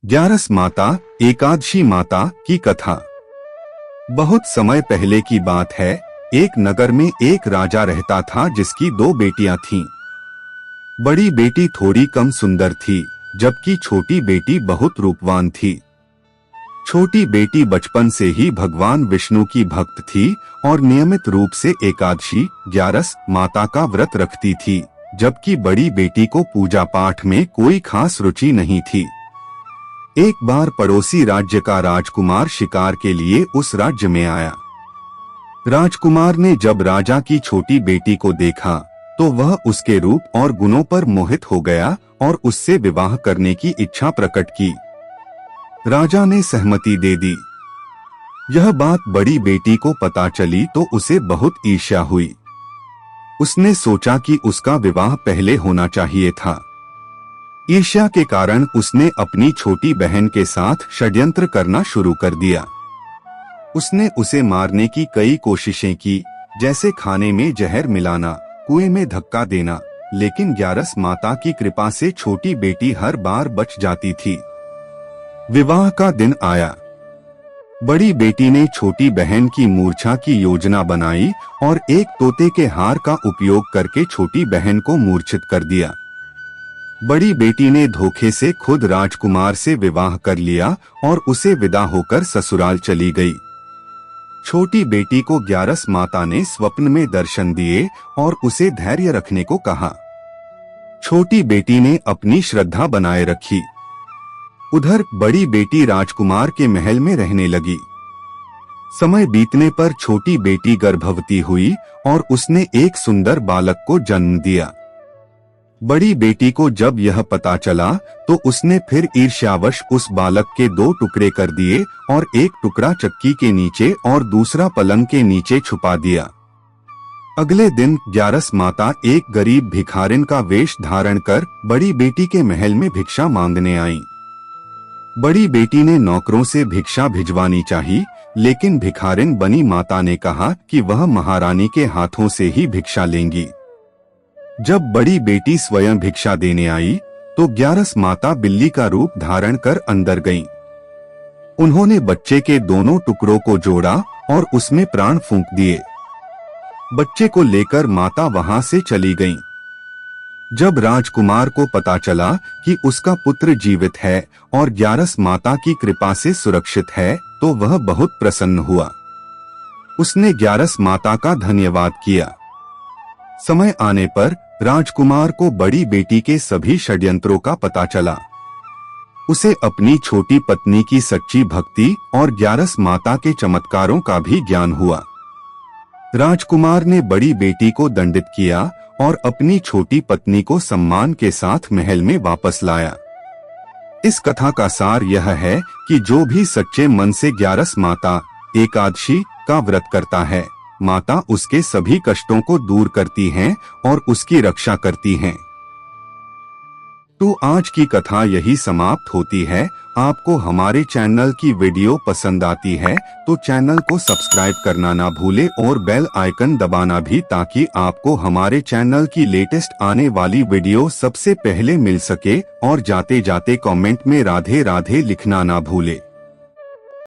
ग्यारस माता एकादशी माता की कथा। बहुत समय पहले की बात है। एक नगर में एक राजा रहता था जिसकी दो बेटियां थीं। बड़ी बेटी थोड़ी कम सुंदर थी, जबकि छोटी बेटी बहुत रूपवान थी। छोटी बेटी बचपन से ही भगवान विष्णु की भक्त थी और नियमित रूप से एकादशी ग्यारस माता का व्रत रखती थी, जबकि बड़ी बेटी को पूजा पाठ में कोई खास रुचि नहीं थी। एक बार पड़ोसी राज्य का राजकुमार शिकार के लिए उस राज्य में आया। राजकुमार ने जब राजा की छोटी बेटी को देखा तो वह उसके रूप और गुणों पर मोहित हो गया और उससे विवाह करने की इच्छा प्रकट की। राजा ने सहमति दे दी। यह बात बड़ी बेटी को पता चली तो उसे बहुत ईर्ष्या हुई। उसने सोचा कि उसका विवाह पहले होना चाहिए था। ईर्ष्या के कारण उसने अपनी छोटी बहन के साथ षड्यंत्र करना शुरू कर दिया। उसने उसे मारने की कई कोशिशें की, जैसे खाने में जहर मिलाना, कुएं में धक्का देना, लेकिन ग्यारस माता की कृपा से छोटी बेटी हर बार बच जाती थी। विवाह का दिन आया। बड़ी बेटी ने छोटी बहन की मूर्छा की योजना बनाई और एक तोते के हार का उपयोग करके छोटी बहन को मूर्छित कर दिया। बड़ी बेटी ने धोखे से खुद राजकुमार से विवाह कर लिया और उसे विदा होकर ससुराल चली गई। छोटी बेटी को ग्यारस माता ने स्वप्न में दर्शन दिए और उसे धैर्य रखने को कहा। छोटी बेटी ने अपनी श्रद्धा बनाए रखी। उधर बड़ी बेटी राजकुमार के महल में रहने लगी। समय बीतने पर छोटी बेटी गर्भवती हुई और उसने एक सुंदर बालक को जन्म दिया। बड़ी बेटी को जब यह पता चला तो उसने फिर ईर्ष्यावश उस बालक के दो टुकड़े कर दिए और एक टुकड़ा चक्की के नीचे और दूसरा पलंग के नीचे छुपा दिया। अगले दिन ग्यारस माता एक गरीब भिखारिन का वेश धारण कर बड़ी बेटी के महल में भिक्षा मांगने आई। बड़ी बेटी ने नौकरों से भिक्षा भिजवानी चाहिए, लेकिन भिखारिन बनी माता ने कहा कि वह महारानी के हाथों से ही भिक्षा लेंगी। जब बड़ी बेटी स्वयं भिक्षा देने आई तो ग्यारस माता बिल्ली का रूप धारण कर अंदर गईं। उन्होंने बच्चे के दोनों टुकड़ों को जोड़ा और उसमें प्राण फूंक दिए। बच्चे को लेकर माता वहां से चली गईं। जब राजकुमार को पता चला कि उसका पुत्र जीवित है और ग्यारस माता की कृपा से सुरक्षित है तो वह बहुत प्रसन्न हुआ। उसने ग्यारस माता का धन्यवाद किया। समय आने पर राजकुमार को बड़ी बेटी के सभी षड्यंत्रों का पता चला। उसे अपनी छोटी पत्नी की सच्ची भक्ति और ग्यारस माता के चमत्कारों का भी ज्ञान हुआ। राजकुमार ने बड़ी बेटी को दंडित किया और अपनी छोटी पत्नी को सम्मान के साथ महल में वापस लाया। इस कथा का सार यह है कि जो भी सच्चे मन से ग्यारस माता एकादशी का व्रत करता है, माता उसके सभी कष्टों को दूर करती हैं और उसकी रक्षा करती हैं। तो आज की कथा यही समाप्त होती है। आपको हमारे चैनल की वीडियो पसंद आती है तो चैनल को सब्सक्राइब करना ना भूले और बेल आइकन दबाना भी, ताकि आपको हमारे चैनल की लेटेस्ट आने वाली वीडियो सबसे पहले मिल सके। और जाते जाते कमेंट में राधे राधे लिखना ना भूले।